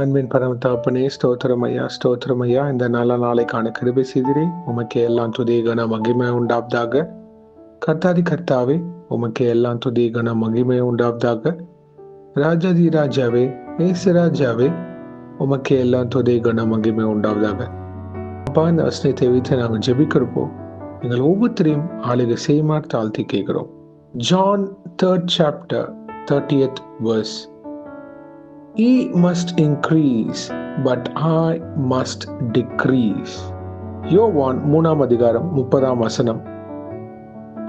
அன்பின் பரம தகப்பனே, ஸ்தோத்திரம் ஐயா, ஸ்தோத்திரம் ஐயா. இந்த நல்ல நாளைக்கான கிருபை செய்திரே. உமக்கே எல்லாம் துதி கன மகிமை உண்டாவதாக. கர்த்தாதி கர்த்தாவே, உமக்கே எல்லாம் துதி கன மகிமை உண்டாவதாக. ராஜாதி ராஜாவே, ஏசு ராஜாவே, உமக்கே எல்லாம் துதி கன மகிமை உண்டாவதாக. அப்பா, இந்த வசனத்தை வைத்து நாங்கள் ஜெபிக்கிறப்போ எங்கள் ஒவ்வொருத்தரையும் ஆளுகை செய்யுமாறு தாழ்த்தி கேட்கிறோம். John 3rd chapter 30th verse. He must increase, but I must decrease. யோவான் 3ஆம் அதிகாரம் 30ஆம் வசனம்.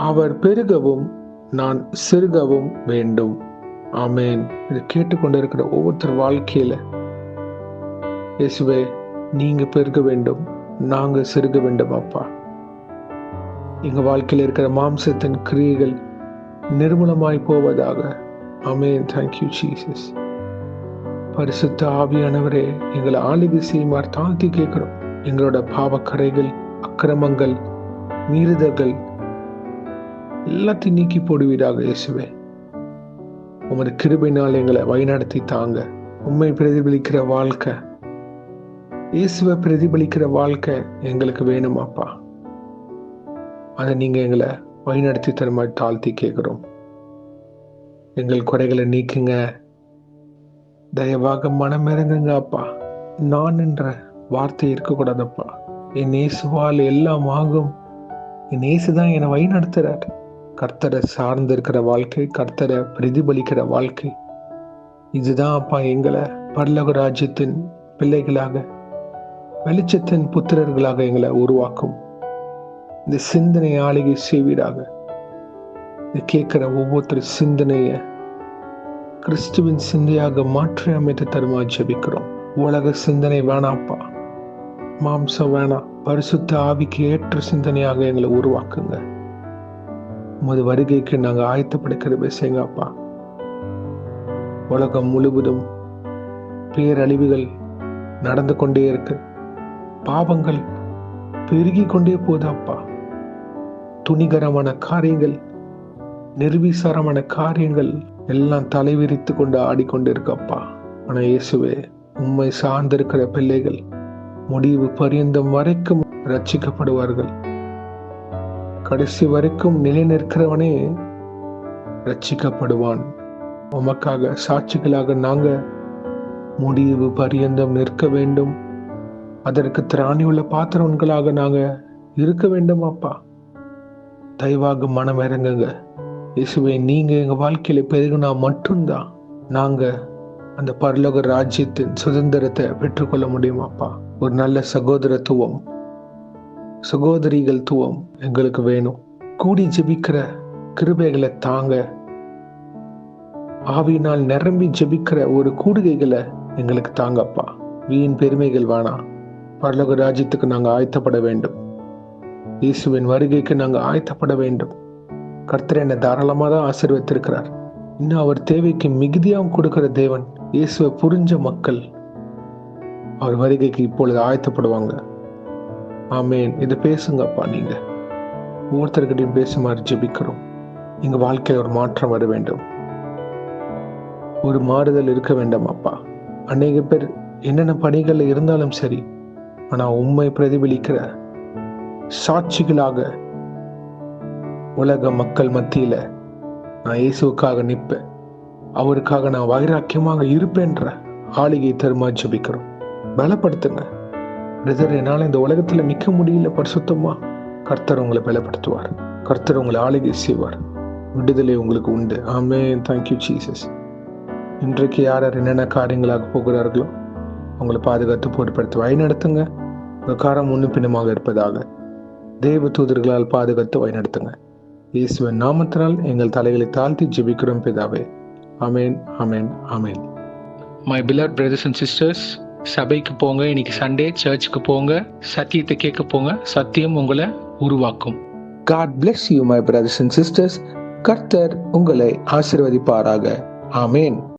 அவர் பெருகவும் நான் சிறுகவும் வேண்டும். ஆமேன். இதை கேட்டுக்கொண்டிருக்கிற ஒவ்வொருத்தர் வாழ்க்கையில, இயேசுவே, நீங்க பெருக வேண்டும், நாங்க சிறுக வேண்டும். அப்பா, எங்க வாழ்க்கையில் இருக்கிற மாம்சத்தின் கிரியைகள் நிர்மூலமாய் போவதாக. ஆமேன். Thank you Jesus. பரிசுத்த ஆவியானவரே, எங்களை ஆளுகை செய்யுமாறு தாழ்த்தி கேட்கிறோம். எங்களோட பாவக்கரைகள், அக்கிரமங்கள், மீறுதல்கள் எல்லாத்தையும் நீக்கி போடுவீராக இயேசுவே. உமது கிருபையினால் எங்களை வழிநடத்தி தாங்க. உண்மை பிரதிபலிக்கிற வாழ்க்கை, இயேசுவை பிரதிபலிக்கிற வாழ்க்கை எங்களுக்கு வேணுமாப்பா. அதை நீங்க எங்களை வழிநடத்தி தருமாறு தாழ்த்தி கேட்கிறோம். எங்கள் குறைகளை நீக்குங்க. தயவாக மனம் இறங்குங்க அப்பா. நான் என்ற வார்த்தை இருக்கக்கூடாதப்பா. என் இயேசுவால் எல்லாம் ஆகும். என் இயேசுதான் என்னை வழி நடத்துறார். கர்த்தரை சார்ந்து இருக்கிற வாழ்க்கை, கர்த்தரை பிரதிபலிக்கிற வாழ்க்கை, இதுதான் அப்பா எங்களை பரலோக ராஜ்யத்தின் பிள்ளைகளாக, வெளிச்சத்தின் புத்திரர்களாக எங்களை உருவாக்கும். இந்த சிந்தனை ஆளுகை செய்வீராக. இது கேட்கிற ஒவ்வொருத்தர் சிந்தனைய கிறிஸ்துவின் சிந்தையாக மாற்றி அமைத்து தருமா ஜெபிக்கிறோம். உலக சிந்தனை வேணாப்பா, மாம்சம் வேணாம், பரிசுத்த ஆவிக்கு ஏற்ற சிந்தனையாக எங்களை உருவாக்குங்க. உமது வருகைக்கு நாங்கள் ஆயத்தப்படுகிற செய்யுங்கப்பா. உலகம் முழுவதும் பேரழிவுகள் நடந்து கொண்டே இருக்கு. பாவங்கள் பெருகி கொண்டே போதாப்பா. துணிகரமான காரியங்கள், நிர்விசாரமான காரியங்கள் எல்லாம் தலைவிரித்து கொண்டு ஆடிக்கொண்டிருக்கப்பா. ஆனா இயேசுவே, உம்மை சார்ந்திருக்கிற பிள்ளைகள் முடிவு பரியந்தம் வரைக்கும் ரட்சிக்கப்படுவார்கள். கடைசி வரைக்கும் நிலை நிற்கிறவனே ரட்சிக்கப்படுவான். உமக்காக சாட்சிகளாக நாங்க முடிவு பரியந்தம் நிற்க வேண்டும். அதற்கு திராணியுள்ள பாத்திரங்களாக நாங்க இருக்க வேண்டும் அப்பா. தயவாக மனம் இறங்குங்க இயேசுவே. நீங்க எங்க வாழ்க்கையில பெருகுனா மட்டும்தான் நாங்க அந்த பரலோக ராஜ்யத்தின் சுதந்திரத்தை பெற்றுக்கொள்ள முடியுமாப்பா. ஒரு நல்ல சகோதரத்துவம், சகோதரிகள் துவம் எங்களுக்கு வேணும். கூடி ஜெபிக்கிற கிருபைகளை தாங்க. ஆவியினால் நிரம்பி ஜெபிக்கிற ஒரு கூடுகைகளை எங்களுக்கு தாங்கப்பா. வீண் பெருமைகள் வேணாம். பரலோக ராஜ்யத்துக்கு நாங்க ஆயத்தப்பட வேண்டும். இயேசுவின் வருகைக்கு நாங்க ஆயத்தப்பட வேண்டும். கர்த்தர் என்னை தாராளமாக தான் ஆசீர்வதித்திருக்கிறார். இன்னும் அவர் தேவைக்கு மிகுதியாகவும் கொடுக்கிற தேவன். இயேசுவை புரிஞ்ச மக்கள் அவர் வருகைக்கு இப்பொழுது ஆயத்தப்படுவாங்க. ஆமேன். இது பேசுங்கப்பா. நீங்க ஒவ்வொருத்தர்கிட்டையும் பேசுமாறு ஜெபிக்கிறோம். எங்க வாழ்க்கையில் ஒரு மாற்றம் வர வேண்டும், ஒரு மாறுதல் இருக்க வேண்டும் அப்பா. அநேக பேர் என்னென்ன பணிகள் இருந்தாலும் சரி, ஆனா உண்மை பிரதிபலிக்கிற சாட்சிகளாக உலக மக்கள் மத்தியில நான் இயேசுக்காக நிற்பேன், அவருக்காக நான் வைராக்கியமாக இருப்பேன்ற ஆளுகை தருமா ஜெபிக்கிறோம். பலப்படுத்துங்க பிரதர். என்னால இந்த உலகத்துல நிக்க முடியல பரிசுத்தமா. கர்த்தர் உங்களை பலப்படுத்துவார். கர்த்தர் உங்களை ஆளுகை செய்வார். விடுதலை உங்களுக்கு உண்டு. ஆமென். Thank you Jesus. இன்றைக்கு யார் என்னென்ன காரியங்களாக போகிறார்களோ உங்களை பாதுகாத்து பொறுப்படுத்தி வழிநடத்துங்க. உங்க காரம் முன்னும் பின்னுமாக இருப்பதாக தேவ தூதர்களால் பாதுகாத்து வழிநடத்துங்க. இயேசுவின் நாமத்தினால் எங்கள் தலைகளை தாழ்த்தி ஜெபிக்கிறோம் பிதாவே. ஆமென், ஆமென், ஆமென். My beloved brothers and sisters, சபைக்கு போங்க. இன்னைக்கு சண்டே, சர்ச்சுக்கு போங்க. சத்தியத்தை கேட்க போங்க. சத்தியம் உங்களை உருவாக்கும். God bless you my brothers and sisters. கர்த்தர் உங்களை ஆசீர்வதிப்பாராக. ஆமென்.